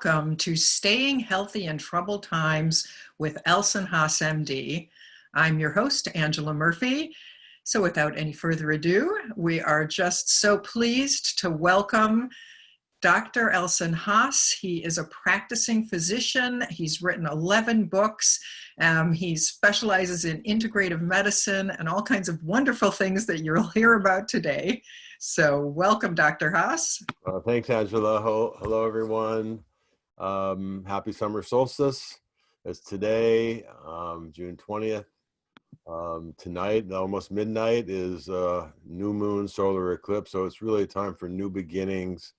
welcome to Staying Healthy in Troubled Times with Elson Haas MD. I'm your host, Angela Murphy. So without any further ado, we are just so pleased to welcome Dr. Elson Haas. He is a practicing physician. He's written 11 books. He specializes in integrative medicine and all kinds of wonderful things that you'll hear about today. So welcome, Dr. Haas. Thanks, Angela. Hello, everyone. Happy summer solstice. It's today, June 20th. Tonight, almost midnight, is new moon solar eclipse. So it's really time for new beginnings.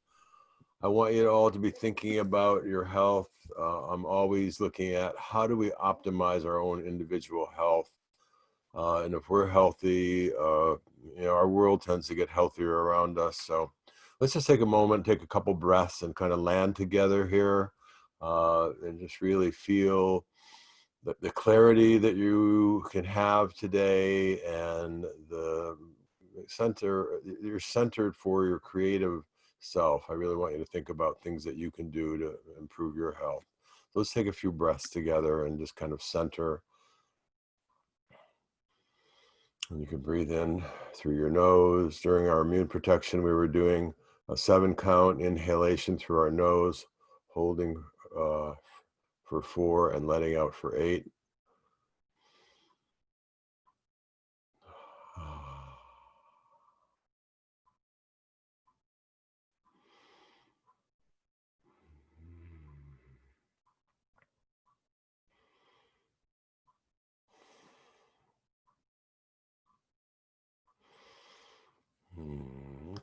I want you all to be thinking about your health. I'm always looking at how do we optimize our own individual health. And if we're healthy, our world tends to get healthier around us. So let's just take a moment, take a couple breaths and kind of land together here and just really feel the clarity that you can have today and you're centered for your creative self. I really want you to think about things that you can do to improve your health. So let's take a few breaths together and just kind of center. And you can breathe in through your nose. During our immune protection, we were doing a 7-count inhalation through our nose, holding for 4 and letting out for 8.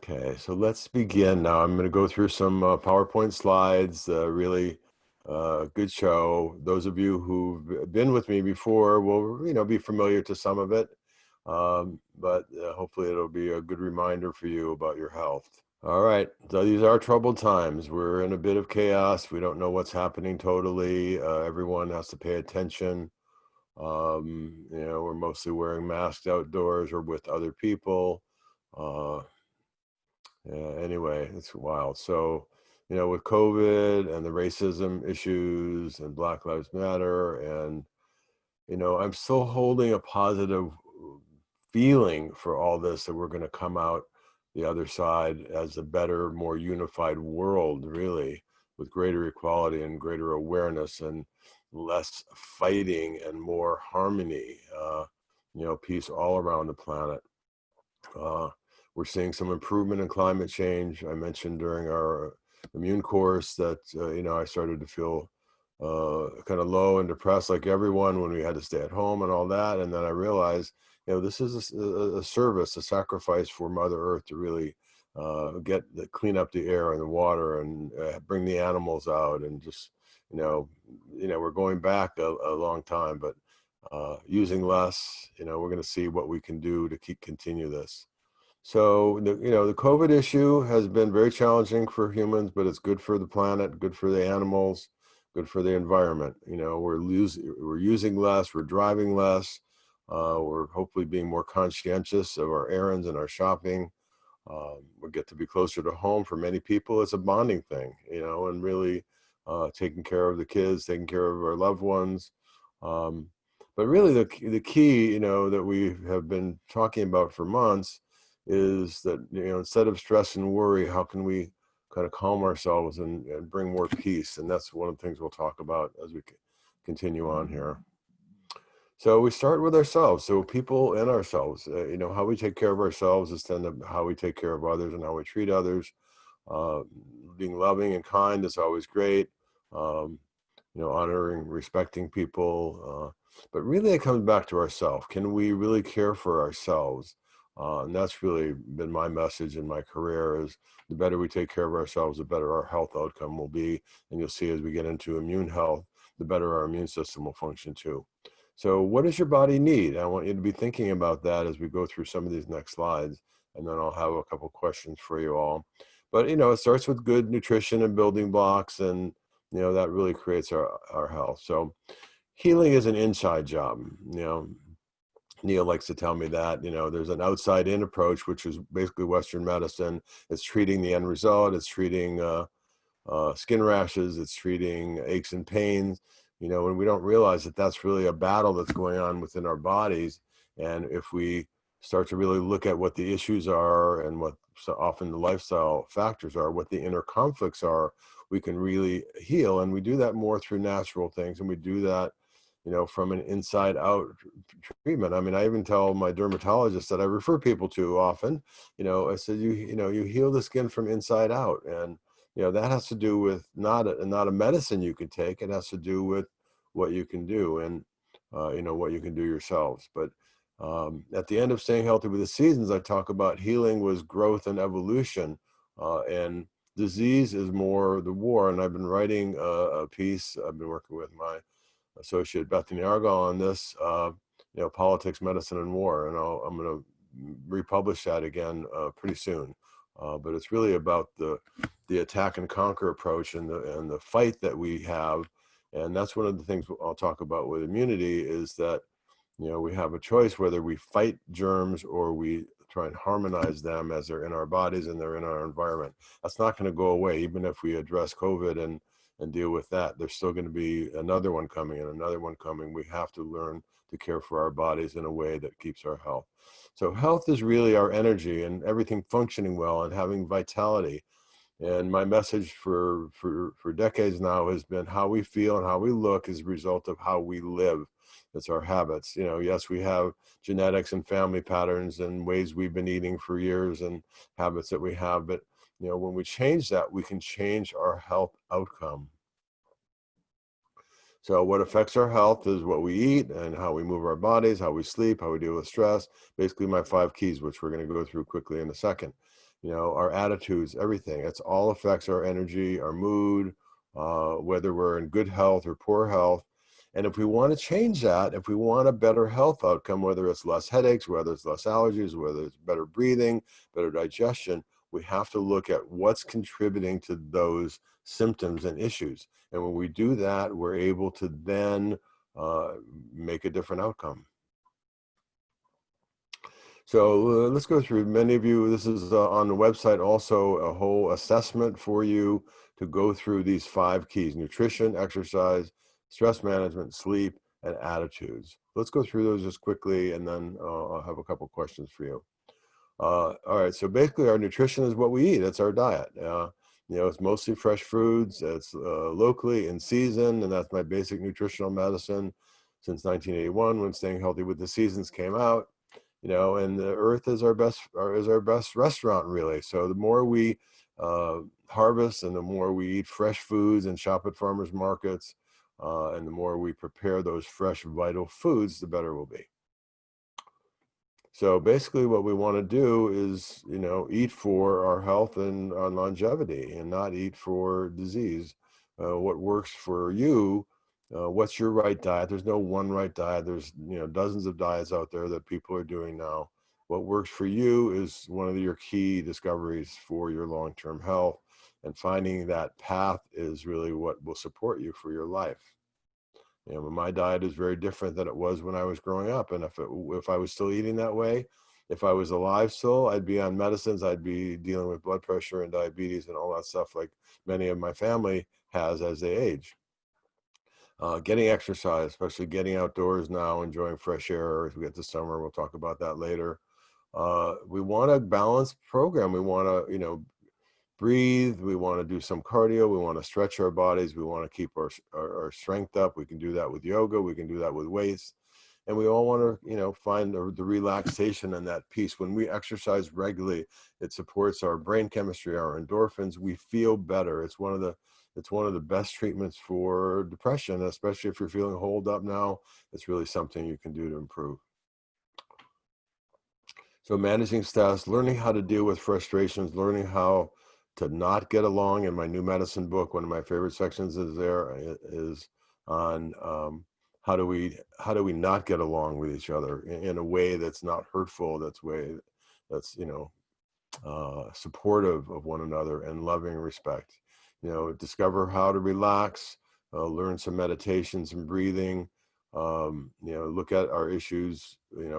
Okay, so let's begin now. I'm going to go through some PowerPoint slides, really good show. Those of you who've been with me before will, be familiar to some of it, but hopefully it'll be a good reminder for you about your health. All right, so these are troubled times. We're in a bit of chaos. We don't know what's happening totally. Everyone has to pay attention. We're mostly wearing masks outdoors or with other people. Anyway, it's wild. So, with COVID and the racism issues and Black Lives Matter, and, I'm still holding a positive feeling for all this, that we're going to come out the other side as a better, more unified world, really, with greater equality and greater awareness and less fighting and more harmony, peace all around the planet. We're seeing some improvement in climate change. I mentioned during our immune course that, I started to feel kind of low and depressed like everyone when we had to stay at home and all that. And then I realized, this is a service, a sacrifice for Mother Earth to really clean up the air and the water and bring the animals out and just, we're going back a long time, but using less, we're going to see what we can do to continue this. So, the COVID issue has been very challenging for humans, but it's good for the planet, good for the animals, good for the environment. We're using less, we're driving less, we're hopefully being more conscientious of our errands and our shopping. We get to be closer to home. For many people, it's a bonding thing, and really taking care of the kids, taking care of our loved ones. But really the key, that we have been talking about for months is that, instead of stress and worry, how can we kind of calm ourselves and bring more peace? And that's one of the things we'll talk about as we continue on here. So we start with ourselves. So people and ourselves, how we take care of ourselves is then how we take care of others and how we treat others. Being loving and kind is always great. Honoring, respecting people. But really it comes back to ourselves. Can we really care for ourselves? And that's really been my message in my career, is the better we take care of ourselves, the better our health outcome will be. And you'll see as we get into immune health, the better our immune system will function too. So what does your body need? I want you to be thinking about that as we go through some of these next slides, and then I'll have a couple questions for you all. But, it starts with good nutrition and building blocks, and, that really creates our health. So healing is an inside job. Neil likes to tell me that, there's an outside in approach, which is basically Western medicine. It's treating the end result. It's treating skin rashes, it's treating aches and pains, and we don't realize that that's really a battle that's going on within our bodies. And if we start to really look at what the issues are and what so often the lifestyle factors are, what the inner conflicts are, we can really heal. And we do that more through natural things. And we do that, from an inside out treatment. I mean, I even tell my dermatologist that I refer people to often, I said, you heal the skin from inside out. And, that has to do with not a medicine you can take. It has to do with what you can do and, what you can do yourselves. But at the end of Staying Healthy with the Seasons, I talk about healing was growth and evolution, and disease is more the war. And I've been writing a piece. I've been working with my associate Bethany Argyle on this, politics, medicine, and war. And I'm going to republish that again pretty soon. But it's really about the attack and conquer approach and the fight that we have. And that's one of the things I'll talk about with immunity is that, we have a choice whether we fight germs or we try and harmonize them as they're in our bodies and they're in our environment. That's not going to go away, even if we address COVID and deal with that. There's still going to be another one coming and another one coming. We have to learn to care for our bodies in a way that keeps our health. So health is really our energy and everything functioning well and having vitality. And my message for decades now has been how we feel and how we look is a result of how we live. It's our habits. Yes, we have genetics and family patterns and ways we've been eating for years and habits that we have. But, when we change that, we can change our health outcome. So what affects our health is what we eat and how we move our bodies, how we sleep, how we deal with stress. Basically my 5 keys, which we're going to go through quickly in a second. Our attitudes, everything. It's all affects our energy, our mood, whether we're in good health or poor health. And if we want to change that, if we want a better health outcome, whether it's less headaches, whether it's less allergies, whether it's better breathing, better digestion, we have to look at what's contributing to those symptoms and issues. And when we do that, we're able to then make a different outcome. So let's go through, many of you, this is on the website also, a whole assessment for you to go through these 5 keys: nutrition, exercise, stress management, sleep, and attitudes. Let's go through those just quickly, and then I'll have a couple questions for you. All right, so basically our nutrition is what we eat. It's our diet. It's mostly fresh foods. It's locally in season, and that's my basic nutritional medicine since 1981 when Staying Healthy with the Seasons came out. And the earth is our best restaurant, really. So the more we harvest and the more we eat fresh foods and shop at farmers markets, and the more we prepare those fresh, vital foods, the better we'll be. So basically what we want to do is, eat for our health and our longevity and not eat for disease. What works for you, what's your right diet? There's no one right diet. There's, dozens of diets out there that people are doing now. What works for you is one of your key discoveries for your long-term health, and finding that path is really what will support you for your life. My diet is very different than it was when I was growing up. And if I was still eating that way, if I was alive still, I'd be on medicines. I'd be dealing with blood pressure and diabetes and all that stuff like many of my family has as they age. Getting exercise, especially getting outdoors now, enjoying fresh air as we get to summer. We'll talk about that later. We want a balanced program. We want to, breathe. We want to do some cardio. We want to stretch our bodies. We want to keep our strength up. We can do that with yoga. We can do that with weights. And we all want to, find the relaxation and that peace. When we exercise regularly, it supports our brain chemistry, our endorphins. We feel better. It's one of the best treatments for depression, especially if you're feeling holed up now. It's really something you can do to improve. So managing stress, learning how to deal with frustrations, learning how to not get along. In my new medicine book, one of my favorite sections is on how do we not get along with each other in a way that's not hurtful, that's supportive of one another and loving respect. Discover how to relax, learn some meditations and breathing, look at our issues,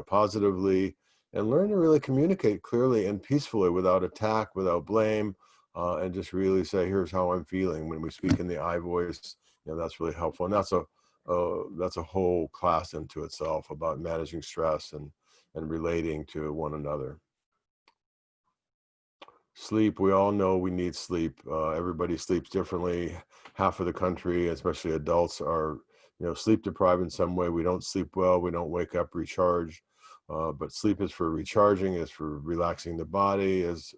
positively, and learn to really communicate clearly and peacefully without attack, without blame, and just really say, here's how I'm feeling. When we speak in the I voice, that's really helpful. And that's a whole class into itself about managing stress and relating to one another. Sleep, we all know we need sleep. Everybody sleeps differently. Half of the country, especially adults, are sleep deprived in some way. We don't sleep well. We don't wake up recharged. But sleep is for recharging, is for relaxing the body, is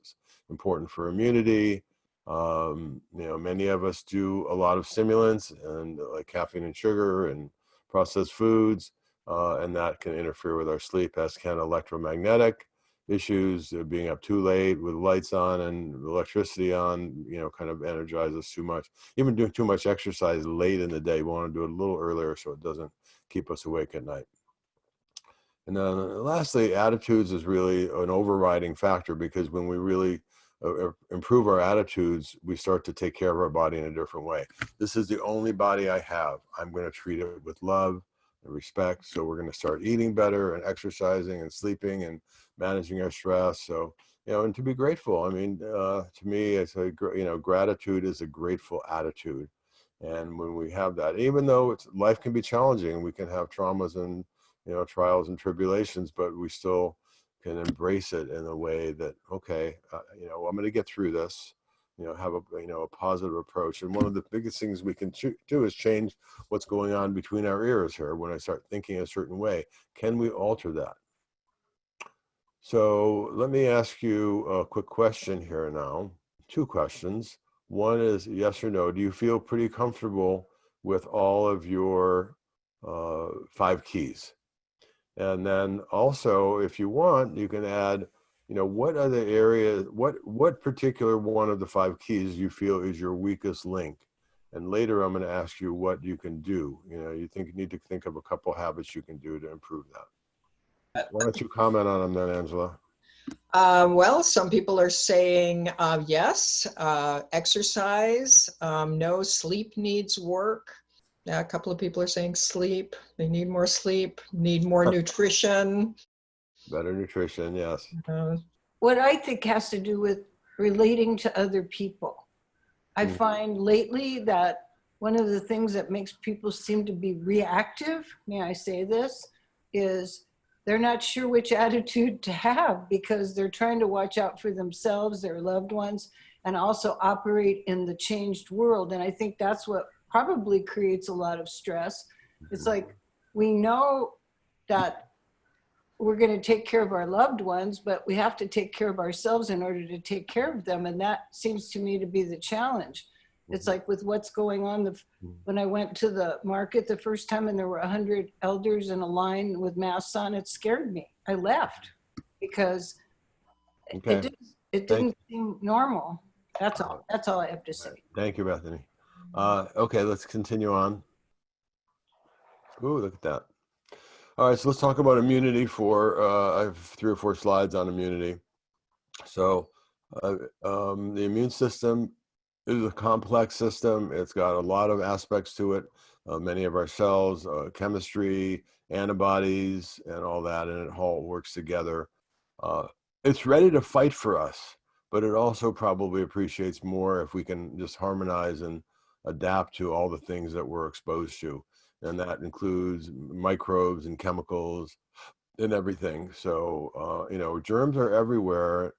important for immunity. Many of us do a lot of stimulants and like caffeine and sugar and processed foods, and that can interfere with our sleep, as can electromagnetic issues, being up too late with lights on and electricity on, kind of energize us too much. Even doing too much exercise late in the day, we want to do it a little earlier so it doesn't keep us awake at night. And then lastly, attitudes is really an overriding factor, because when we really improve our attitudes, we start to take care of our body in a different way. This is the only body I have. I'm going to treat it with love and respect. So we're going to start eating better and exercising and sleeping and managing our stress. So, and to be grateful. I mean, to me, it's gratitude is a grateful attitude. And when we have that, even though life can be challenging, we can have traumas and trials and tribulations, but we still can embrace it in a way that, okay, I'm going to get through this, have a positive approach. And one of the biggest things we can do is change what's going on between our ears here. When I start thinking a certain way, can we alter that? So let me ask you a quick question here now. Two questions. One is yes or no. Do you feel pretty comfortable with all of your 5 keys? And then also, if you want, you can add, what other areas, what particular one of the 5 keys you feel is your weakest link? And later I'm going to ask you what you can do. You need to think of a couple habits you can do to improve that. Why don't you comment on them then, Angela? Well, some people are saying yes, exercise, no, sleep needs work. A couple of people are saying sleep. They need more sleep, need more nutrition. Better nutrition, yes. What I think has to do with relating to other people. I find lately that one of the things that makes people seem to be reactive, may I say this, is they're not sure which attitude to have, because they're trying to watch out for themselves, their loved ones, and also operate in the changed world. And I think that's what probably creates a lot of stress. It's like, we know that we're going to take care of our loved ones, but we have to take care of ourselves in order to take care of them. And that seems to me to be the challenge. It's like with what's going on. When I went to the market the first time and there were 100 elders in a line with masks on, it scared me. I left because it didn't seem normal. That's all. That's all I have to say. Thank you, Bethany. Okay, let's continue on. Ooh, look at that. All right, so let's talk about immunity. I have 3 or 4 slides on immunity. So the immune system is a complex system. It's got a lot of aspects to it. Many of our cells, chemistry, antibodies, and all that, and it all works together. It's ready to fight for us, but it also probably appreciates more if we can just harmonize and adapt to all the things that we're exposed to. And that includes microbes and chemicals and everything. So, germs are everywhere.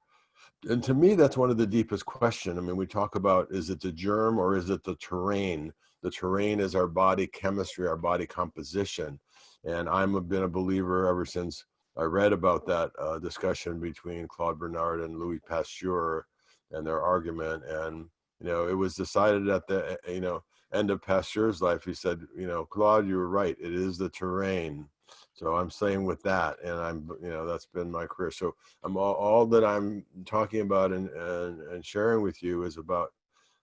And to me, that's one of the deepest questions. I mean, we talk about, is it the germ or is it the terrain? The terrain is our body chemistry, our body composition. And I've been a believer ever since I read about that discussion between Claude Bernard and Louis Pasteur and their argument. And, it was decided at the, end of Pasteur's life. He said, Claude, you were right. It is the terrain. So I'm staying with that, and that's been my career. So all that I'm talking about and sharing with you is about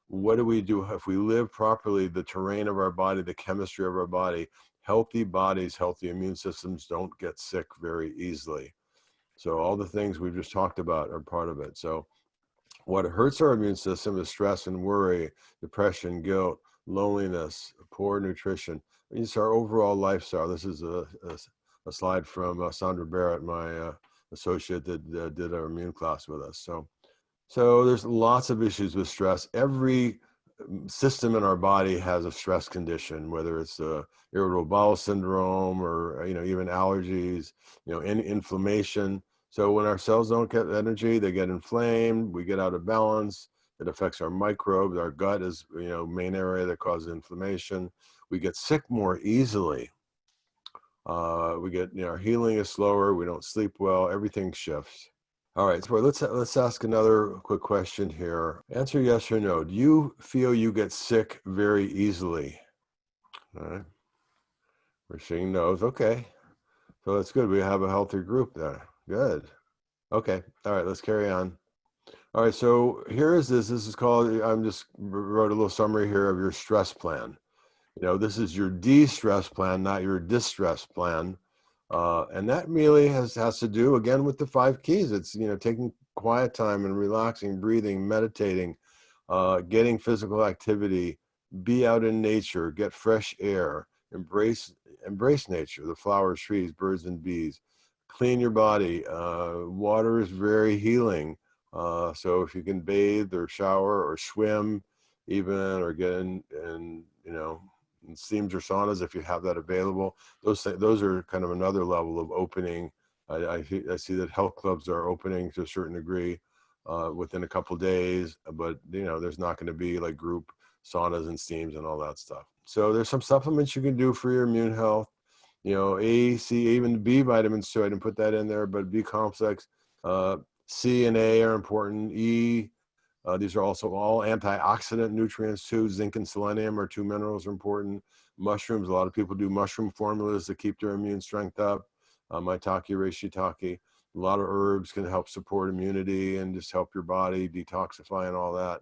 what do we do if we live properly, the terrain of our body, the chemistry of our body. Healthy bodies, healthy immune systems don't get sick very easily. So all the things we've just talked about are part of it. So what hurts our immune system is stress and worry, depression, guilt, loneliness, poor nutrition. It's our overall lifestyle. This is a slide from Sandra Barrett, my associate that did our immune class with us. So So there's lots of issues with stress. Every system in our body has a stress condition, whether it's irritable bowel syndrome or even allergies, any inflammation. So when our cells don't get energy, they get inflamed. We get out of balance. It affects our microbes. Our gut is main area that causes inflammation. We get sick more easily. We get our healing is slower. We don't sleep well. Everything shifts. All right, so let's ask another quick question here. Answer yes or no. Do you feel you get sick very easily? All right, we're seeing no's. Okay, so that's good. We have a healthy group there. Good. Okay, all right, let's carry on. All right, so here is this. This is called, just wrote a little summary here of your stress plan. This is your de-stress plan, not your distress plan. And that really has to do, again, with the 5 keys. It's, taking quiet time and relaxing, breathing, meditating, getting physical activity, be out in nature, get fresh air, embrace nature, the flowers, trees, birds, and bees. Clean your body. Water is very healing. So if you can bathe or shower or swim even, or get in steams or saunas, if you have that available, those are kind of another level of opening. I see that health clubs are opening to a certain degree within a couple days, but there's not going to be like group saunas and steams and all that stuff. So there's some supplements you can do for your immune health. A, C, even B vitamins too. I didn't put that in there, but B complex, C and A are important. E, these are also all antioxidant nutrients too. Zinc and selenium are 2 minerals are important. Mushrooms, a lot of people do mushroom formulas to keep their immune strength up. Maitake, reishi, a lot of herbs can help support immunity and just help your body detoxify and all that.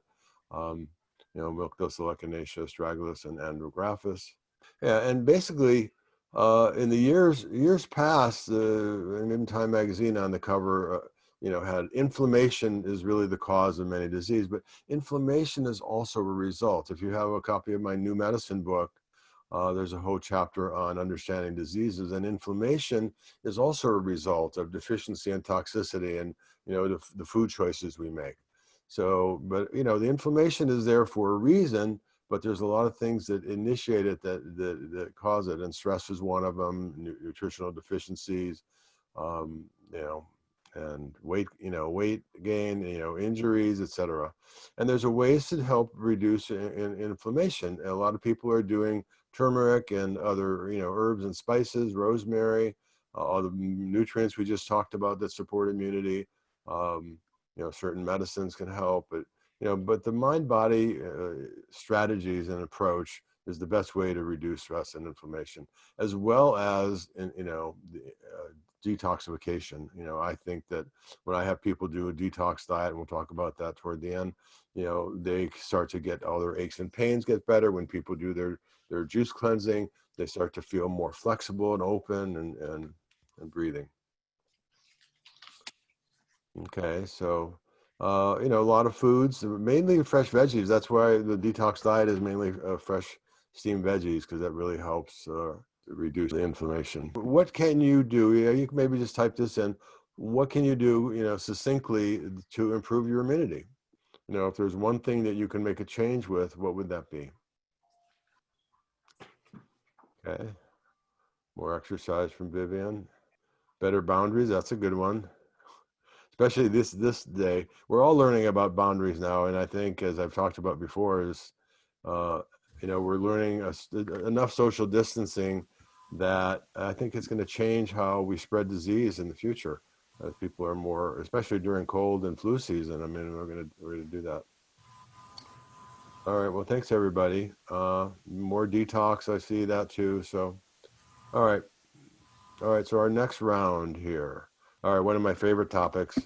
Milk dosal echinacea, astragalus, and andrographis. Yeah, and basically, in the years past, in Time magazine on the cover, had inflammation is really the cause of many disease, but inflammation is also a result. If you have a copy of my new medicine book, there's a whole chapter on understanding diseases, and inflammation is also a result of deficiency and toxicity and the food choices we make. So, but the inflammation is there for a reason, but there's a lot of things that initiate it that cause it, and stress is one of them. Nutritional deficiencies, and weight gain, injuries, etc. And there's a ways to help reduce inflammation. And a lot of people are doing turmeric and other herbs and spices, rosemary, all the nutrients we just talked about that support immunity. Certain medicines can help, but the mind-body strategies and approach is the best way to reduce stress and inflammation, as well as detoxification. I think that when I have people do a detox diet, and we'll talk about that toward the end, they start to get all their aches and pains get better. When people do their juice cleansing, they start to feel more flexible and open and breathing. Okay, so a lot of foods, mainly fresh veggies. That's why the detox diet is mainly fresh steamed veggies, because that really helps reduce the inflammation. What can you do? You can maybe just type this in. What can you do, succinctly, to improve your immunity? If there's one thing that you can make a change with, what would that be? Okay. More exercise from Vivian. Better boundaries. That's a good one. Especially this day, we're all learning about boundaries now, and I think, as I've talked about before, is we're learning enough social distancing that I think it's going to change how we spread disease in the future. People are more, especially during cold and flu season. I mean, we're going to do that. All right. Well, thanks everybody. More detox. I see that too. So, all right. So our next round here. All right. One of my favorite topics.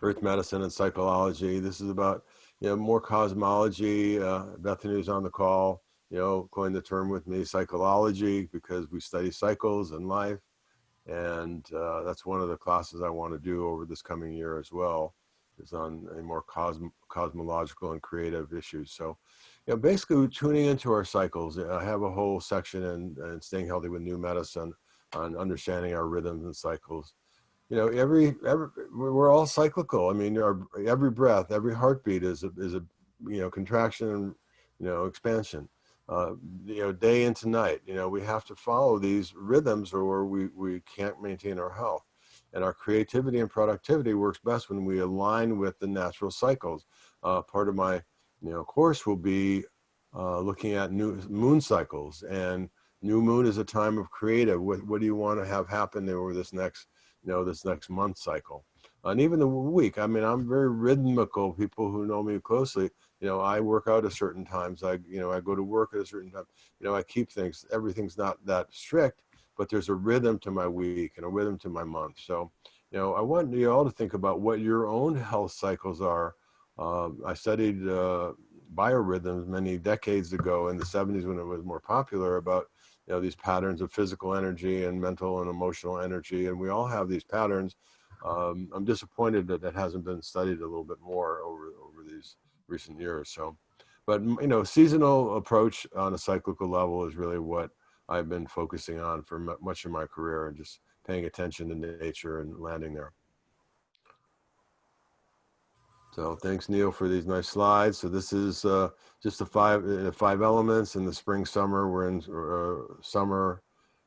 Earth medicine and psychology. This is about, more cosmology. Bethany's on the call, coined the term with me, psychology, because we study cycles in life. And that's one of the classes I want to do over this coming year as well, is on a more cosmological and creative issues. So, basically tuning into our cycles. I have a whole section in Staying Healthy with New Medicine on understanding our rhythms and cycles. you know, we're all cyclical. I mean, every breath, every heartbeat is a you know, contraction and, you know, expansion. You know, day into night. You know, we have to follow these rhythms, or we can't maintain our health. And our creativity and productivity works best when we align with the natural cycles. Part of my, you know, course will be looking at new moon cycles, and new moon is a time of creative. What do you want to have happen over this next, you know, this next month cycle, and even the week. I mean, I'm very rhythmical. People who know me closely, you know, I work out at certain times. You know, I go to work at a certain time. You know, I keep things. Everything's not that strict, but there's a rhythm to my week and a rhythm to my month. So, you know, I want you all to think about what your own health cycles are. I studied biorhythms many decades ago in the 70s when it was more popular, about, you know, these patterns of physical energy and mental and emotional energy, and we all have these patterns. I'm disappointed that that hasn't been studied a little bit more over these recent years. So, but you know, seasonal approach on a cyclical level is really what I've been focusing on for much of my career, and just paying attention to nature and landing there. So thanks, Neil, for these nice slides. So this is just the five elements. In the spring, summer, we're in summer,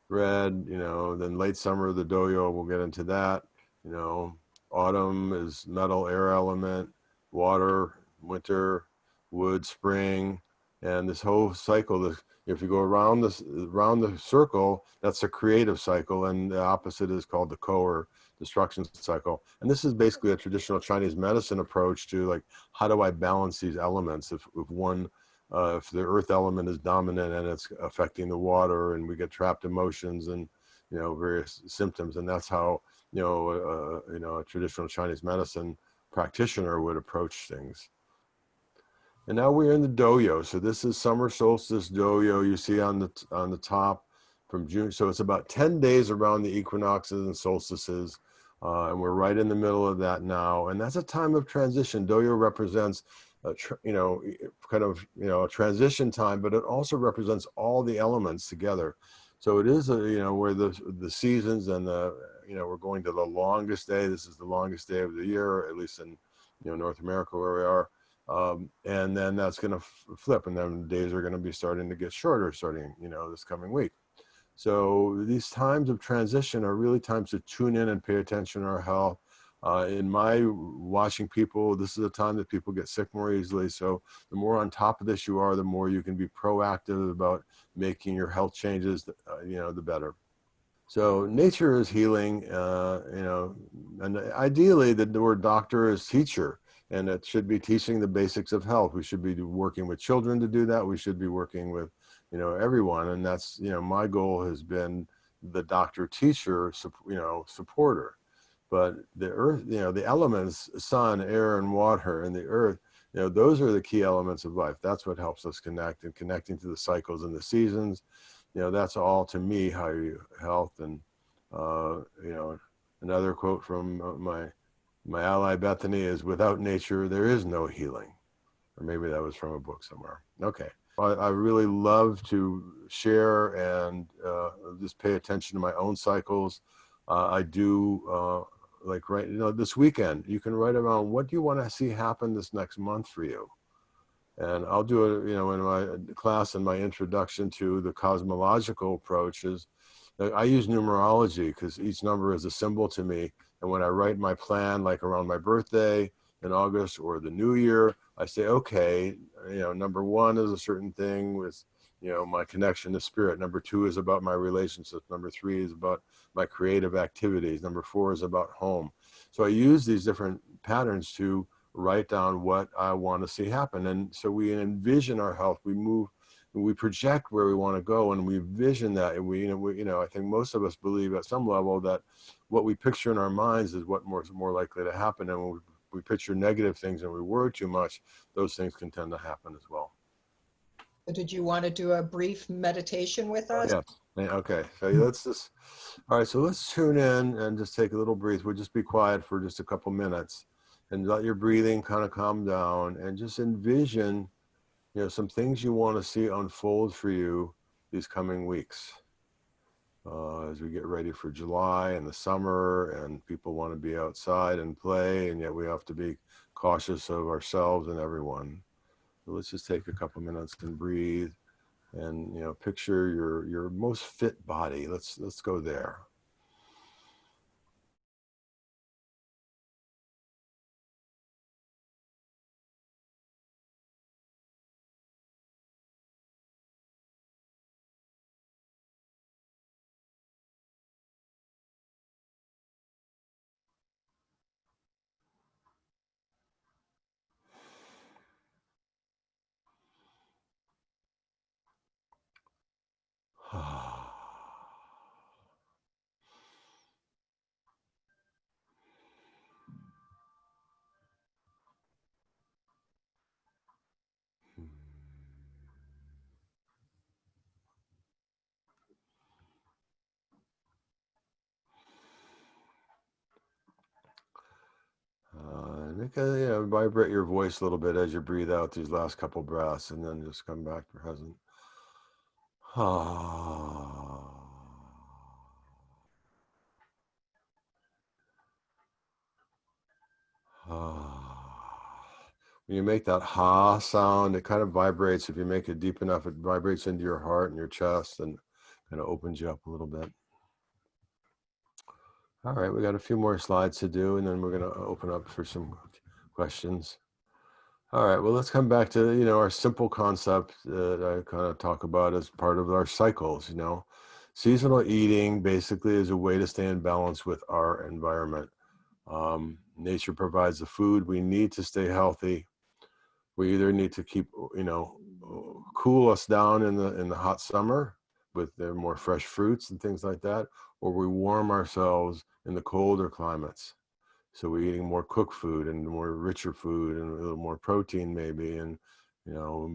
red, you know, then late summer, the doyo, we'll get into that. You know, autumn is metal, air element, water, winter, wood, spring, and this whole cycle, if you go around the circle, that's a creative cycle, and the opposite is called the or destruction cycle. And this is basically a traditional Chinese medicine approach to, like, how do I balance these elements? If if the earth element is dominant and it's affecting the water, and we get trapped emotions and, you know, various symptoms, and that's how, you know, a traditional Chinese medicine practitioner would approach things. And now we're in the doyo. So this is summer solstice doyo. You see on the top from June. So it's about 10 days around the equinoxes and solstices. And we're right in the middle of that now. And that's a time of transition. Doyo represents, you know, kind of, you know, a transition time, but it also represents all the elements together. So it is you know, where the seasons and you know, we're going to the longest day. This is the longest day of the year, at least in, you know, North America where we are. And then that's going to flip, and then days are going to be starting to get shorter starting, you know, this coming week. So these times of transition are really times to tune in and pay attention to our health. In my watching people, this is a time that people get sick more easily. So the more on top of this you are, the more you can be proactive about making your health changes, you know, the better. So nature is healing, you know, and ideally the word doctor is teacher, and it should be teaching the basics of health. We should be working with children to do that. We should be working with, you know, everyone. And that's, you know, my goal has been the doctor teacher, you know, supporter. But the earth, you know, the elements, sun, air, and water, and the earth, you know, those are the key elements of life. That's what helps us connect, and connecting to the cycles and the seasons. You know, that's all, to me, how you health. And you know, another quote from my ally Bethany is, "Without nature, there is no healing." Or maybe that was from a book somewhere. Okay. I really love to share and just pay attention to my own cycles. I do, like, right, you know, this weekend, you can write about what do you want to see happen this next month for you. And I'll do it, you know, in my class, in my introduction to the cosmological approaches. I use numerology because each number is a symbol to me. And when I write my plan, like around my birthday in August or the new year, I say, okay, you know, number one is a certain thing with, you know, my connection to spirit. Number two is about my relationships. Number three is about my creative activities. Number four is about home. So I use these different patterns to write down what I want to see happen. And so we envision our health. We move, we project where we want to go, and we vision that. And you know, I think most of us believe at some level that what we picture in our minds is what more likely to happen. And when we picture negative things and we worry too much, those things can tend to happen as well. Did you want to do a brief meditation with us? Yeah. Okay. So let's just, all right. So let's tune in and just take a little breathe. We'll just be quiet for just a couple minutes and let your breathing kind of calm down, and just envision, you know, some things you want to see unfold for you these coming weeks. as we get ready for July and the summer, and people want to be outside and play, and yet we have to be cautious of ourselves and everyone. So let's just take a couple minutes and breathe, and picture your most fit body. Let's go there. Vibrate your voice a little bit as you breathe out these last couple breaths, and then just come back to present. When you make that ha sound, it kind of vibrates. If you make it deep enough, it vibrates into your heart and your chest and kind of opens you up a little bit. All right, we got a few more slides to do, and then we're going to open up for some questions. All right, well, let's come back to, our simple concept that I kind of talk about as part of our cycles. Seasonal eating basically is a way to stay in balance with our environment. Nature provides the food we need to stay healthy. We either need to keep, cool us down in the hot summer with the more fresh fruits and things like that, or we warm ourselves in the colder climates. So we're eating more cooked food and more richer food and a little more protein maybe, and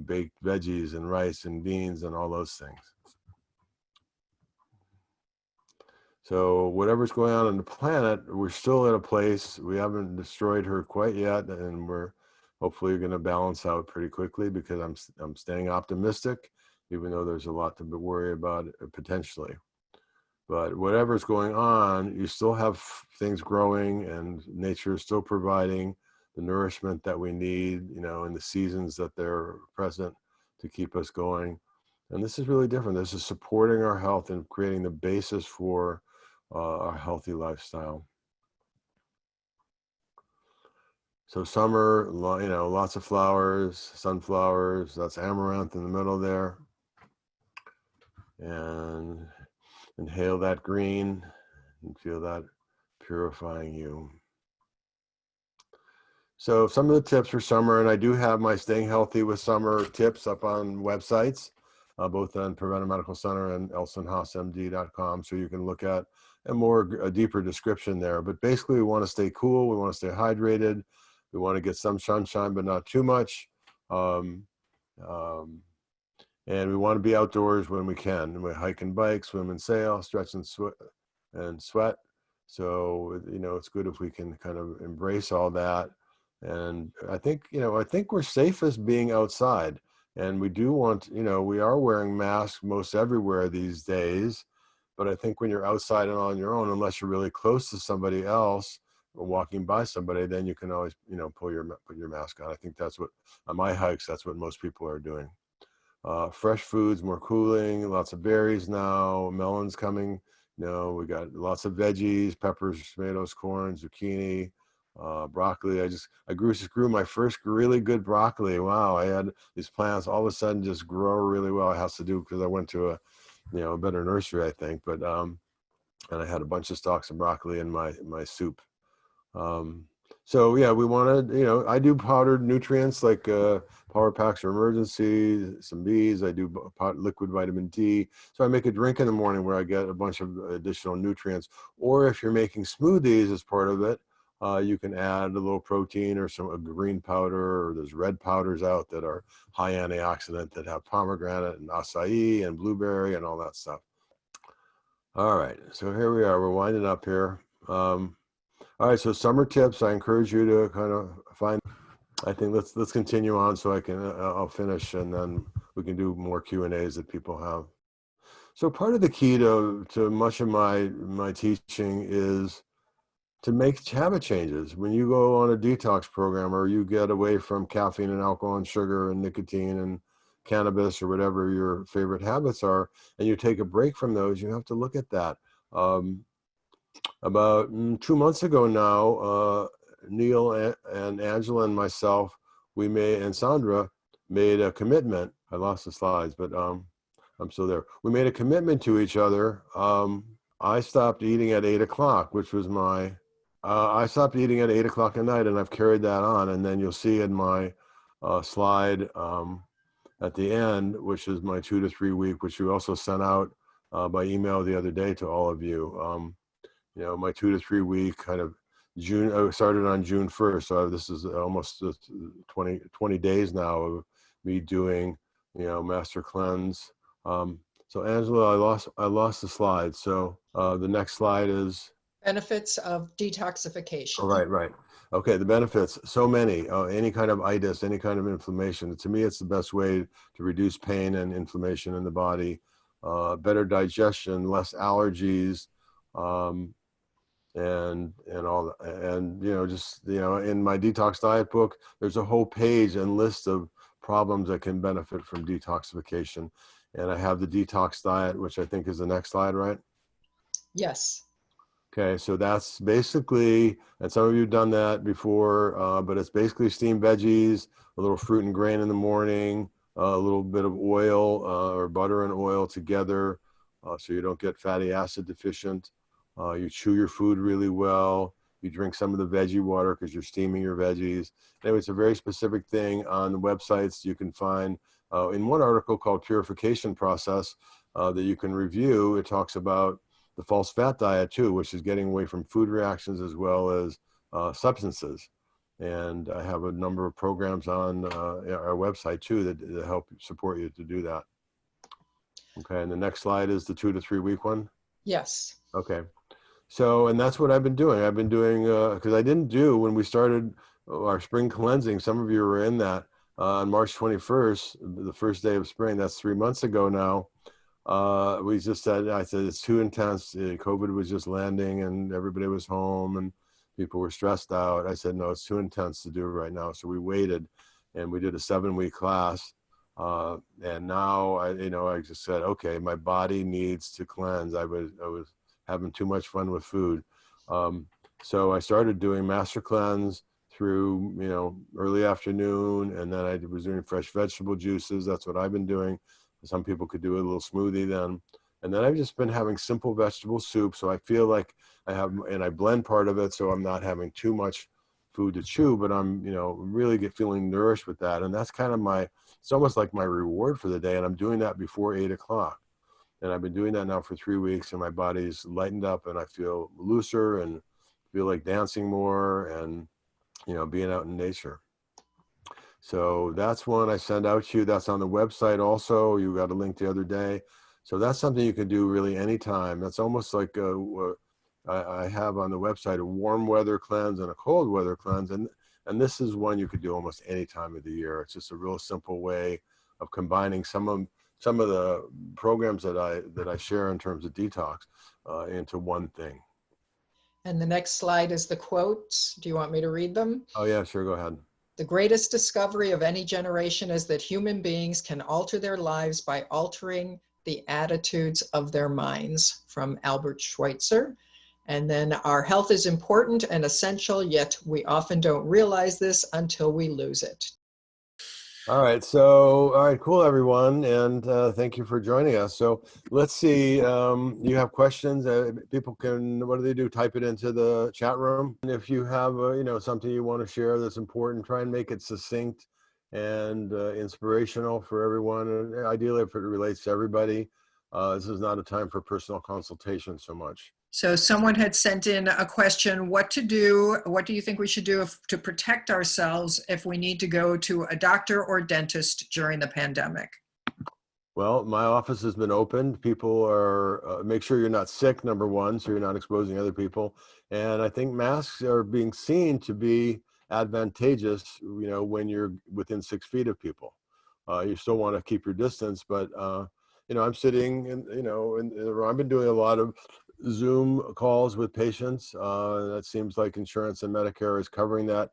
baked veggies and rice and beans and all those things. So whatever's going on the planet, we're still at a place, we haven't destroyed her quite yet, and we're hopefully going to balance out pretty quickly, because I'm staying optimistic, even though there's a lot to worry about potentially. But whatever's going on, you still have things growing, and nature is still providing the nourishment that we need, in the seasons that they're present to keep us going. And this is really different. This is supporting our health and creating the basis for our healthy lifestyle. So summer, lots of flowers, sunflowers, that's amaranth in the middle there. And inhale that green and feel that purifying you. So some of the tips for summer, and I do have my Staying Healthy with Summer tips up on websites, both on Preventive Medical Center and elsonhaasmd.com, so you can look at a deeper description there. But basically, we want to stay cool, we want to stay hydrated, we want to get some sunshine, but not too much. And we want to be outdoors when we can. And we hike and bike, swim and sail, stretch and sweat. So, it's good if we can kind of embrace all that. And I think we're safest being outside. And we do want, we are wearing masks most everywhere these days. But I think when you're outside and on your own, unless you're really close to somebody else or walking by somebody, then you can always, put your mask on. I think that's what, on my hikes, that's what most people are doing. Fresh foods, more cooling, lots of berries now, melons coming. We got lots of veggies, peppers, tomatoes, corn, zucchini, broccoli. I grew my first really good broccoli. Wow, I had these plants all of a sudden just grow really well. It has to do because I went to a better nursery, I think. But and I had a bunch of stalks of broccoli in my soup. So yeah, we want to, I do powdered nutrients like power packs for emergency, some bees. I do liquid vitamin D. So I make a drink in the morning where I get a bunch of additional nutrients. Or if you're making smoothies as part of it, you can add a little protein or a green powder, or there's red powders out that are high antioxidant that have pomegranate and acai and blueberry and all that stuff. All right, so here we are. We're winding up here. All right, so summer tips. I encourage you to kind of find. I think let's continue on so I can I'll finish, and then we can do more Q&As that people have. So part of the key to much of my teaching is to make habit changes. When you go on a detox program, or you get away from caffeine and alcohol and sugar and nicotine and cannabis or whatever your favorite habits are, and you take a break from those, you have to look at that. About 2 months ago now, Neil and Angela and myself, and Sandra made a commitment. I lost the slides, but I'm still there. We made a commitment to each other. I stopped eating at 8 o'clock, which was I stopped eating at 8 o'clock at night, and I've carried that on. And then you'll see in my slide at the end, which is my 2 to 3 week, which we also sent out by email the other day to all of you. My 2 to 3 week kind of June, I started on June 1st. So this is almost 20 days now of me doing, master cleanse. So Angela, I lost the slide. So the next slide is Benefits of detoxification. Oh, right. Okay, the benefits, so many. Any kind of itis, any kind of inflammation. To me, it's the best way to reduce pain and inflammation in the body. Better digestion, less allergies, and all. And in my Detox Diet book, there's a whole page and list of problems that can benefit from detoxification. And I have the Detox Diet, which I think is the next slide, right? Yes. Okay, so that's basically, and some of you have done that before, but it's basically steamed veggies, a little fruit and grain in the morning, a little bit of oil or butter and oil together, so you don't get fatty acid deficient. You chew your food really well. You drink some of the veggie water because you're steaming your veggies. Anyway, it's a very specific thing on the websites you can find. In one article called Purification Process that you can review, it talks about the false fat diet too, which is getting away from food reactions as well as substances. And I have a number of programs on our website too that help support you to do that. Okay, and the next slide is the 2 to 3 week one. Yes. Okay, so, and that's what I've been doing. I've been doing, because I didn't do, when we started our spring cleansing, some of you were in that on March 21st, the first day of spring, that's 3 months ago now. I said, it's too intense. COVID was just landing and everybody was home and people were stressed out. I said, no, it's too intense to do right now. So we waited and we did a 7-week class. And now I just said, okay, my body needs to cleanse. I was having too much fun with food. So I started doing master cleanse through, early afternoon. And then I was doing fresh vegetable juices. That's what I've been doing. Some people could do a little smoothie then. And then I've just been having simple vegetable soup. So I feel like I blend part of it. So I'm not having too much food to chew, but I'm, really feeling nourished with that. And that's kind of it's almost like my reward for the day. And I'm doing that before 8 o'clock. And I've been doing that now for 3 weeks and my body's lightened up and I feel looser and feel like dancing more and, being out in nature. So that's one I send out to you. That's on the website also. You got a link the other day. So that's something you can do really anytime. That's almost like I have on the website a warm weather cleanse and a cold weather cleanse. And this is one you could do almost any time of the year. It's just a real simple way of combining some of the programs that I share in terms of detox into one thing. And the next slide is the quotes. Do you want me to read them? Oh yeah, sure, go ahead. The greatest discovery of any generation is that human beings can alter their lives by altering the attitudes of their minds, from Albert Schweitzer. And then our health is important and essential, yet we often don't realize this until we lose it. All right, cool, everyone, and thank you for joining us. So let's see, you have questions, people can, what do they do? Type it into the chat room. And if you have, something you want to share that's important, try and make it succinct and inspirational for everyone. And ideally, if it relates to everybody, this is not a time for personal consultation so much. So someone had sent in a question, what do you think we should do to protect ourselves if we need to go to a doctor or dentist during the pandemic? Well, my office has been opened. People are, make sure you're not sick, number one, so you're not exposing other people. And I think masks are being seen to be advantageous, when you're within 6 feet of people. You still want to keep your distance, but I'm sitting and, I've been doing a lot of Zoom calls with patients. That seems like insurance and Medicare is covering that,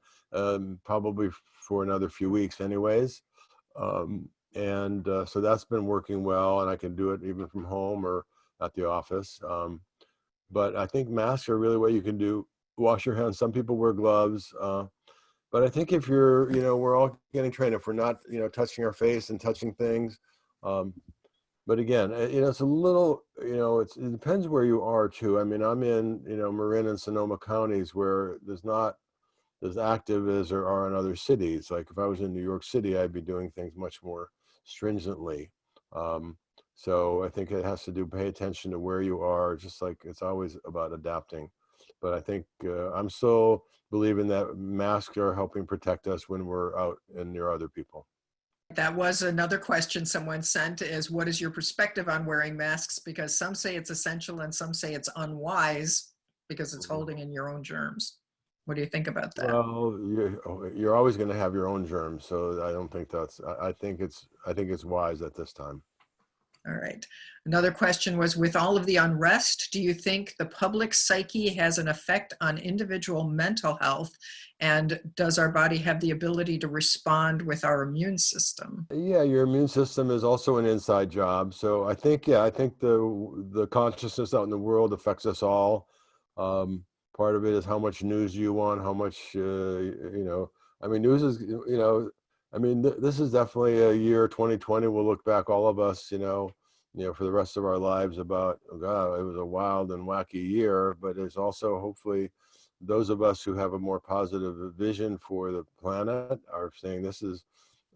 probably for another few weeks anyways. So that's been working well, and I can do it even from home or at the office. But I think masks are really what you can do. Wash your hands. Some people wear gloves. But I think if you're, we're all getting trained. If we're not, touching our face and touching things. But again, it's a little, it depends where you are too. I mean, I'm in, Marin and Sonoma counties where there's not as active as there are in other cities. Like if I was in New York City, I'd be doing things much more stringently. So I think it has to do, pay attention to where you are, just like it's always about adapting. But I think I'm still believing that masks are helping protect us when we're out and near other people. That was another question someone sent, is what is your perspective on wearing masks? Because some say it's essential and some say it's unwise because it's holding in your own germs. What do you think about that? Well, you're always going to have your own germs, so I don't think that's. I think it's wise at this time. All right. Another question was, with all of the unrest, do you think the public psyche has an effect on individual mental health? And does our body have the ability to respond with our immune system? Yeah, your immune system is also an inside job. So I think the consciousness out in the world affects us all. Part of it is how much news you want, how much I mean, news is this is definitely a year 2020. We'll look back, all of us, for the rest of our lives about, oh God, it was a wild and wacky year. But there's also hopefully those of us who have a more positive vision for the planet are saying this is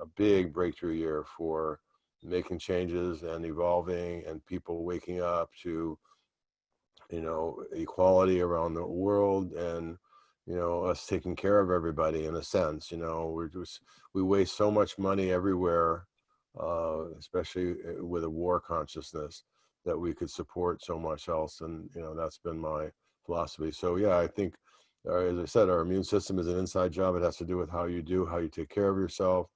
a big breakthrough year for making changes and evolving and people waking up to, equality around the world and, us taking care of everybody in a sense. We waste so much money everywhere, especially with a war consciousness, that we could support so much else. And, that's been my philosophy. So yeah, I think, as I said, our immune system is an inside job. It has to do with how you take care of yourself,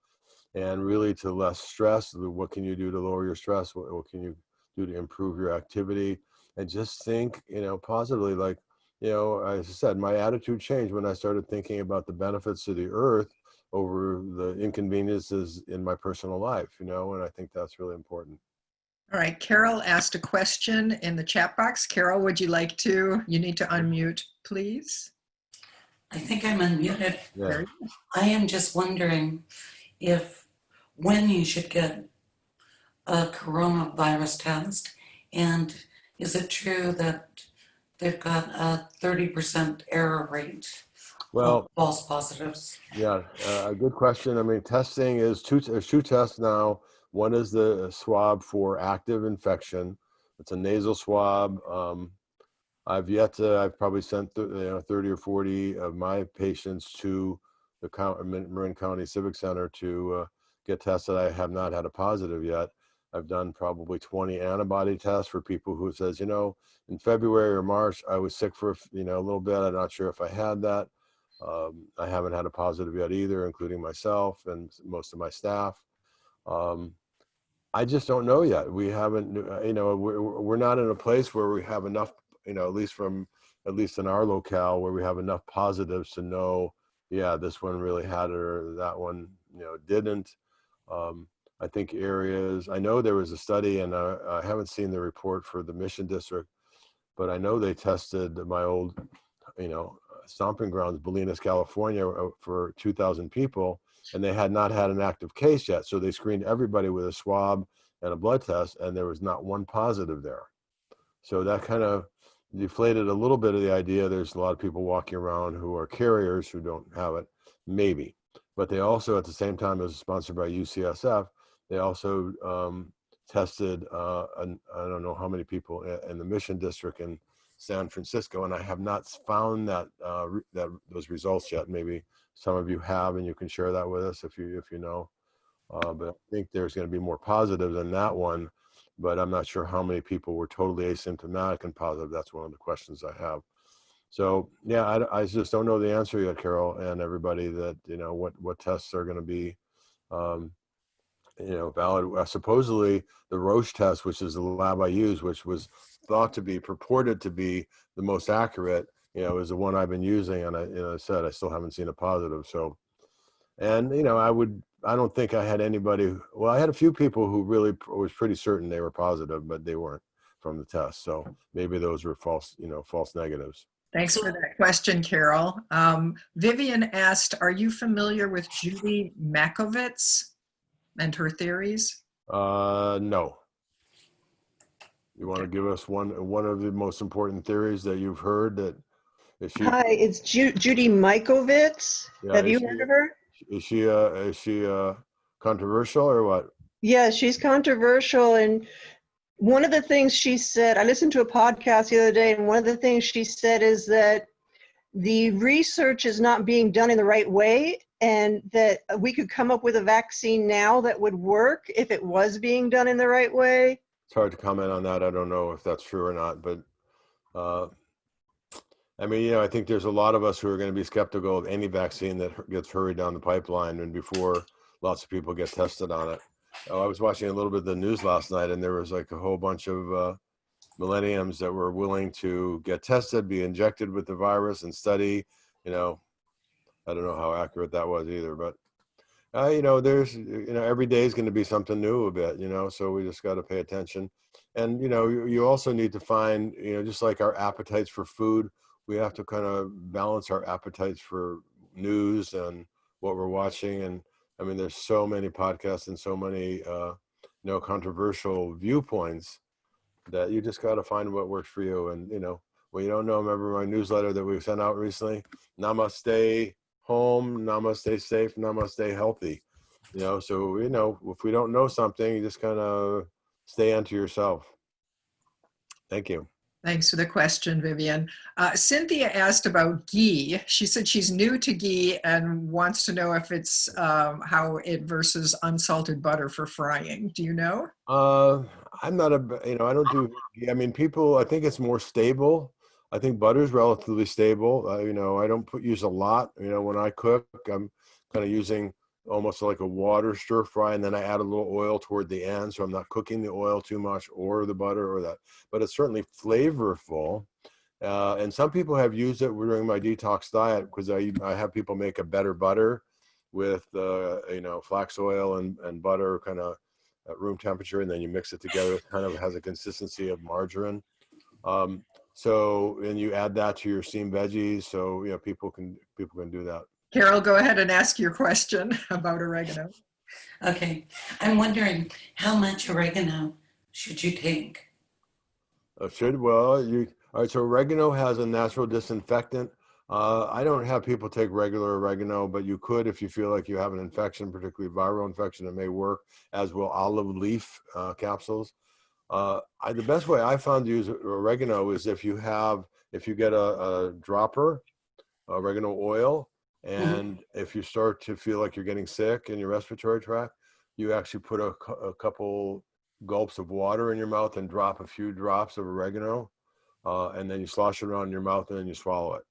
and really to less stress. What can you do to lower your stress? What can you do to improve your activity? And just think, positively. Like, as I said, my attitude changed when I started thinking about the benefits to the earth over the inconveniences in my personal life, and I think that's really important. All right. Carol asked a question in the chat box. Carol, would you like to? You need to unmute, please. I think I'm unmuted. Yeah. I am just wondering when you should get a coronavirus test, and is it true that they've got a 30% error rate of false positives? Yeah, a good question. I mean, testing is there's two tests now. One is the swab for active infection. It's a nasal swab. I've probably sent 30 or 40 of my patients to the Marin County Civic Center to get tested. I have not had a positive yet. I've done probably 20 antibody tests for people who says, in February or March, I was sick for a little bit. I'm not sure if I had that. I haven't had a positive yet either, including myself and most of my staff. I just don't know yet. We haven't, we're not in a place where we have enough, at least in our locale, where we have enough positives to know, yeah, this one really had it or that one, didn't. I think I know there was a study, and I haven't seen the report for the Mission District, but I know they tested my old, stomping grounds, Bolinas, California, for 2,000 people, and they had not had an active case yet. So they screened everybody with a swab and a blood test, and there was not one positive there. So that kind of deflated a little bit of the idea there's a lot of people walking around who are carriers who don't have it, maybe. But they also, at the same time, as sponsored by UCSF, they also tested, I don't know how many people in the Mission District in San Francisco, and I have not found those results yet. Maybe some of you have, and you can share that with us if you know. But I think there's going to be more positive than that one, but I'm not sure how many people were totally asymptomatic and positive. That's one of the questions I have. So yeah, I just don't know the answer yet, Carol, and everybody, that what tests are going to be valid. Supposedly the Roche test, which is the lab I use, which was purported to be the most accurate, is the one I've been using. And I said, I still haven't seen a positive. So, and, I don't think I had anybody, well, I had a few people who really was pretty certain they were positive, but they weren't from the test. So maybe those were false negatives. Thanks for that question, Carol. Vivian asked, are you familiar with Julie Maqam and her theories? No. You want to give us one of the most important theories that you've heard? That is she? Hi, it's Judy Mikovits. Yeah, Have you heard of her? Is she controversial or what? Yeah, she's controversial. And one of the things she said, I listened to a podcast the other day, and one of the things she said is that the research is not being done in the right way, and that we could come up with a vaccine now that would work if it was being done in the right way. It's hard to comment on that. I don't know if that's true or not, but I think there's a lot of us who are going to be skeptical of any vaccine that gets hurried down the pipeline and before lots of people get tested on it. I was watching a little bit of the news last night, and there was like a whole bunch of millenniums that were willing to get tested, be injected with the virus and study. I don't know how accurate that was either, but there's, every day is going to be something new a bit, so we just got to pay attention. And, you also need to find, just like our appetites for food, we have to kind of balance our appetites for news and what we're watching. And I mean, there's so many podcasts and so many, controversial viewpoints that you just got to find what works for you. And, when you don't know, remember my newsletter that we sent out recently, Namaste home, namaste safe, namaste healthy. So if we don't know something, you just kind of stay unto yourself. Thank you. Thanks for the question, Vivian. Cynthia asked about ghee. She said she's new to ghee and wants to know if it's how it versus unsalted butter for frying. Do you know? I'm not I don't do, people, I think it's more stable. I think butter is relatively stable. I don't use a lot. When I cook, I'm kind of using almost like a water stir fry, and then I add a little oil toward the end, so I'm not cooking the oil too much or the butter or that. But it's certainly flavorful. And some people have used it during my detox diet because I have people make a better butter with flax oil and butter kind of at room temperature, and then you mix it together. It kind of has a consistency of margarine. And you add that to your steamed veggies, so people can do that. Carol, go ahead and ask your question about oregano. Okay, I'm wondering how much oregano should you take? All right. So oregano has a natural disinfectant. I don't have people take regular oregano, but you could if you feel like you have an infection, particularly viral infection. It may work, as will olive leaf capsules. The best way I found to use oregano is if you get a dropper, oregano oil, and if you start to feel like you're getting sick in your respiratory tract, you actually put a couple gulps of water in your mouth and drop a few drops of oregano, and then you slosh it around your mouth and then you swallow it.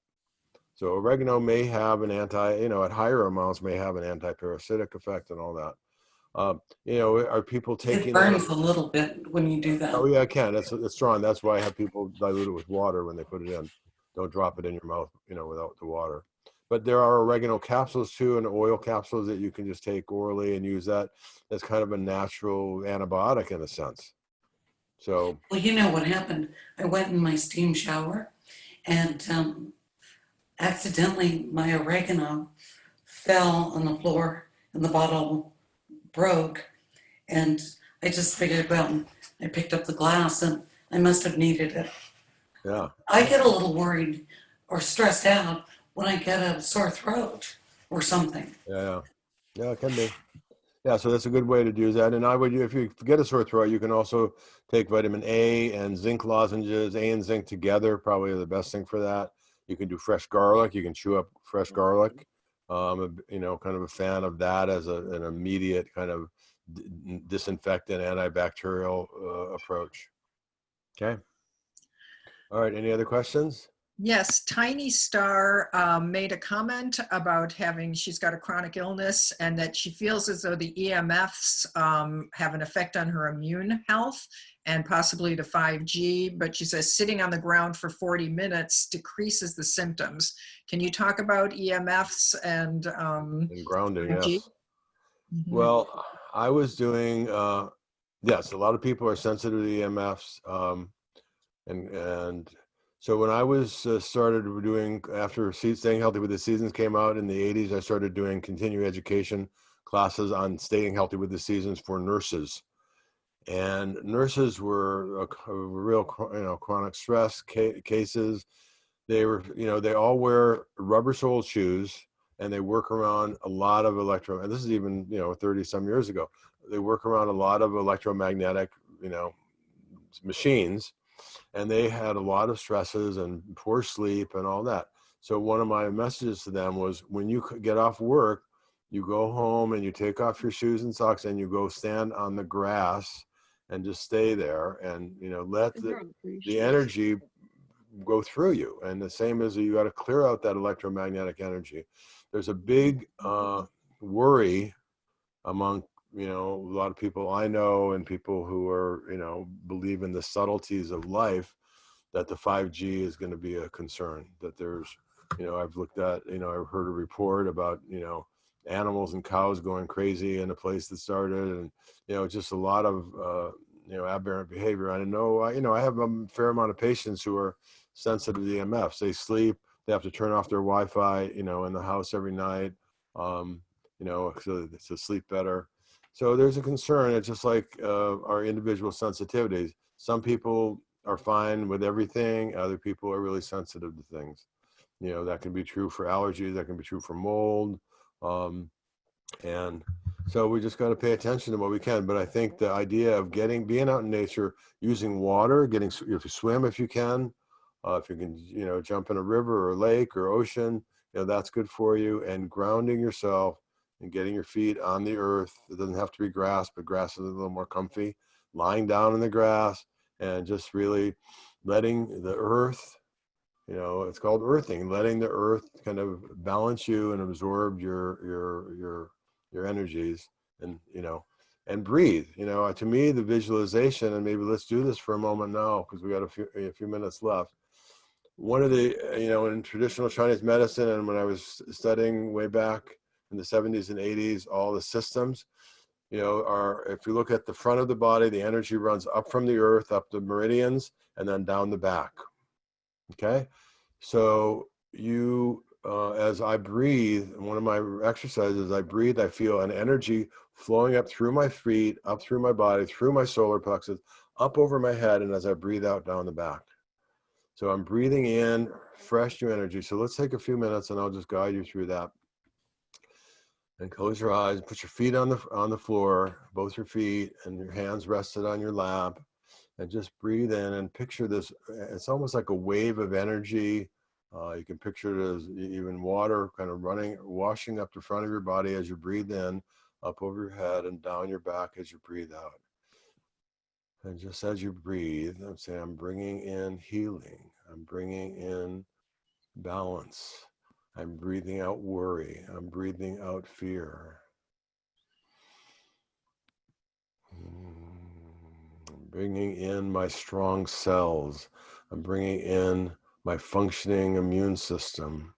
So oregano may have an at higher amounts may have an anti-parasitic effect and all that. Are people taking? It burns a little bit when you do that. Oh yeah, it can. It's strong. That's why I have people dilute it with water when they put it in. Don't drop it in your mouth, without the water. But there are oregano capsules too, and oil capsules that you can just take orally and use that as kind of a natural antibiotic in a sense. So. Well, you know what happened? I went in my steam shower, and accidentally my oregano fell on the floor, and the bottle broke, and I just figured, well, I picked up the glass and I must have needed it. Yeah. I get a little worried or stressed out when I get a sore throat or something. Yeah, it can be. Yeah, so that's a good way to do that. And if you get a sore throat, you can also take vitamin A and zinc lozenges. A and zinc together probably are the best thing for that. You can do fresh garlic. You can chew up fresh garlic. Kind of a fan of that as an immediate kind of disinfectant, antibacterial approach. Okay. All right. Any other questions? Yes, Tiny Star made a comment about she's got a chronic illness and that she feels as though the EMFs have an effect on her immune health and possibly the 5G, but she says sitting on the ground for 40 minutes decreases the symptoms. Can you talk about EMFs and And grounding, 5G? yes. Mhm. Well, I was doing, yes, a lot of people are sensitive to EMFs. And so when I was started doing, after Staying Healthy with the Seasons came out in the 80s, I started doing continuing education classes on staying healthy with the seasons for nurses. And nurses were a real, chronic stress cases. They were, they all wear rubber-soled shoes, and they work around a lot of and this is even, 30 some years ago. They work around a lot of electromagnetic, machines, and they had a lot of stresses and poor sleep and all that. So one of my messages to them was, when you get off work, you go home and you take off your shoes and socks and you go stand on the grass and just stay there, and let the energy go through you. And the same as you got to clear out that electromagnetic energy. There's a big worry among a lot of people I know, and people who are believe in the subtleties of life, that the 5G is going to be a concern. That there's I've looked at, I've heard a report about animals and cows going crazy in a place that started, and just a lot of aberrant behavior. I know I have a fair amount of patients who are sensitive to EMFs. They sleep, they have to turn off their Wi-Fi in the house every night, so to sleep better. So there's a concern. It's just like our individual sensitivities. Some people are fine with everything. Other people are really sensitive to things. That can be true for allergies. That can be true for mold. And so we just got to pay attention to what we can. But I think the idea of being out in nature, using water, if you swim, if you can, if you can, jump in a river or lake or ocean, that's good for you. And grounding yourself and getting your feet on the earth. It doesn't have to be grass, but grass is a little more comfy. Lying down in the grass and just really letting the earth, it's called earthing, letting the earth kind of balance you and absorb your energies, and and breathe. To me, the visualization, and maybe let's do this for a moment now because we got a few minutes left. One of the in traditional Chinese medicine, and when I was studying way back in the 70s and 80s, all the systems if you look at the front of the body, the energy runs up from the earth, up the meridians, and then down the back. Okay, so as I breathe, one of my exercises, I breathe, I feel an energy flowing up through my feet, up through my body, through my solar plexus, up over my head, and as I breathe out, down the back. So I'm breathing in fresh new energy. So let's take a few minutes and I'll just guide you through that. And close your eyes, put your feet on the floor, both your feet, and your hands rested on your lap, and just breathe in and picture this. It's almost like a wave of energy. You can picture it as even water kind of washing up the front of your body as you breathe in, up over your head and down your back as you breathe out. And just as you breathe, I'm saying, I'm bringing in healing. I'm bringing in balance. I'm breathing out worry. I'm breathing out fear. I'm bringing in my strong cells. I'm bringing in my functioning immune system.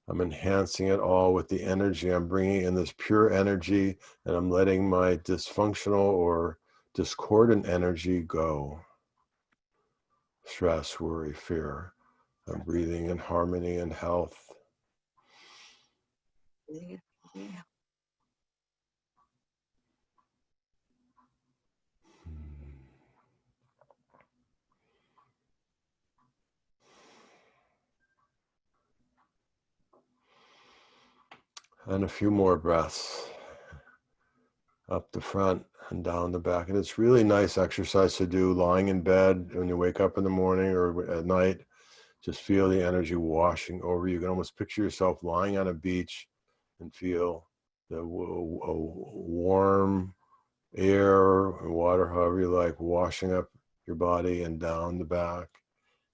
I'm enhancing it all with the energy. I'm bringing in this pure energy, and I'm letting my dysfunctional or discordant energy go. Stress, worry, fear. I'm breathing in harmony and health. And a few more breaths up the front and down the back. And it's really nice exercise to do lying in bed when you wake up in the morning or at night. Just feel the energy washing over you. You can almost picture yourself lying on a beach and feel the warm air or water, however you like, washing up your body and down the back.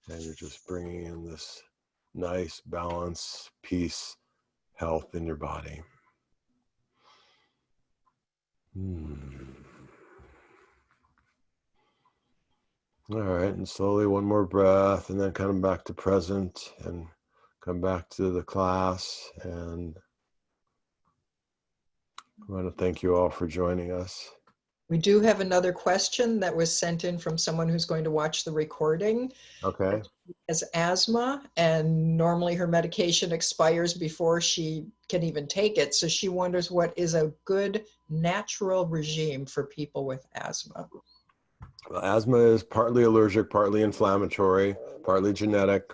And you're just bringing in this nice balance, peace, health in your body. All right, and slowly one more breath, and then come back to present and come back to the class. And I want to thank you all for joining us. We do have another question that was sent in from someone who's going to watch the recording. Okay. She has asthma, and normally her medication expires before she can even take it. So she wonders what is a good natural regime for people with asthma. Well, asthma is partly allergic, partly inflammatory, partly genetic.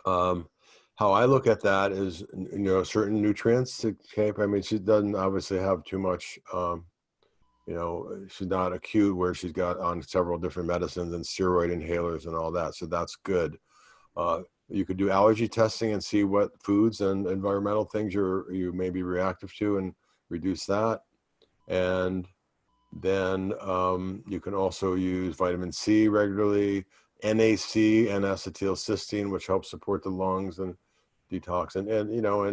How I look at that is, certain nutrients to take. I mean, she doesn't obviously have too much, she's not acute where she's got on several different medicines and steroid inhalers and all that. So that's good. You could do allergy testing and see what foods and environmental things you may be reactive to and reduce that. And then you can also use vitamin C regularly, NAC, N-acetylcysteine, which helps support the lungs and detox and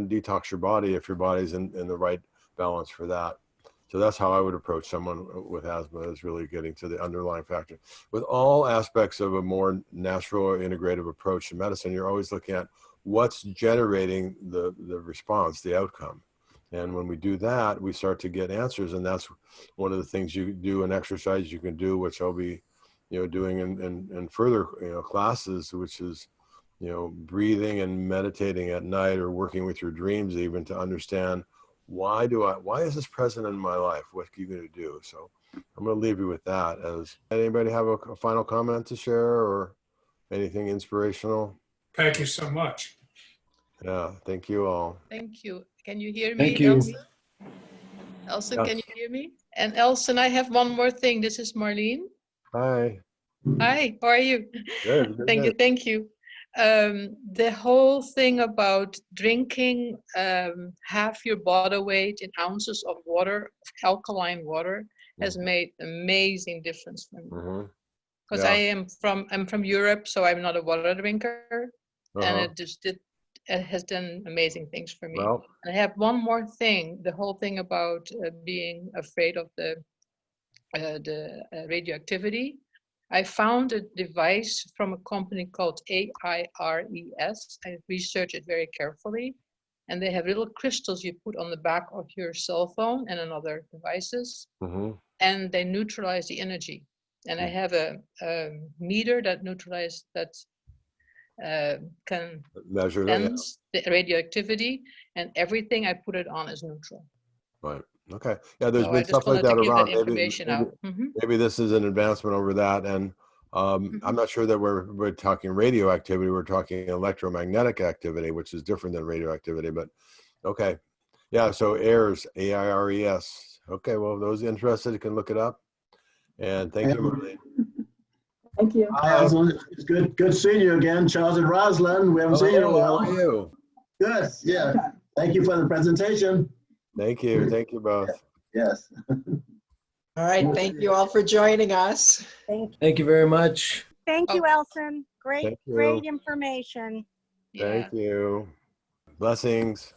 detox your body if your body's in the right balance for that. So that's how I would approach someone with asthma, is really getting to the underlying factor. With all aspects of a more natural or integrative approach to medicine, you're always looking at what's generating the response, the outcome. And when we do that, we start to get answers. And that's one of the things you do, an exercise you can do, which I'll be, doing in further, classes, which is, breathing and meditating at night, or working with your dreams even, to understand why is this present in my life? What are you going to do? So I'm going to leave you with that. Anybody have a final comment to share or anything inspirational? Thank you so much. Yeah, thank you all. Thank you. Can you hear me? Thank you. Elson? Elson, Yes. can you hear me? And Elson, I have one more thing. This is Marlene. Hi. Hi, how are you? Good. Thank you. The whole thing about drinking half your body weight in ounces of water, alkaline water, has made amazing difference for me. Because I'm from Europe, so I'm not a water drinker, and it has done amazing things for me. Well, And I have one more thing, the whole thing about being afraid of the radioactivity. I found a device from a company called AIRES. I researched it very carefully. And they have little crystals you put on the back of your cell phone and on other devices. And they neutralize the energy. And I have a meter that neutralizes, that can measure sense the radioactivity, and everything I put it on is neutral. Right. Okay. Yeah, there's So been stuff like that around. Maybe this is an advancement over that. And I'm not sure that we're talking radioactivity. We're talking electromagnetic activity, which is different than radioactivity. But okay. Yeah. So AIRES, AIRES. Okay. Well, those interested can look it up. And thank you, Marlene. Thank you. Hi, Elson. It's good seeing you again. Charles and Rosalind, we haven't seen you in a while. How are you? Good, yeah. Thank you for the presentation. Thank you. Thank you both. Yes. All right, thank you all for joining us. Thank you very much. Thank you, Elson. Thank you. Great information. Yeah. Thank you. Blessings.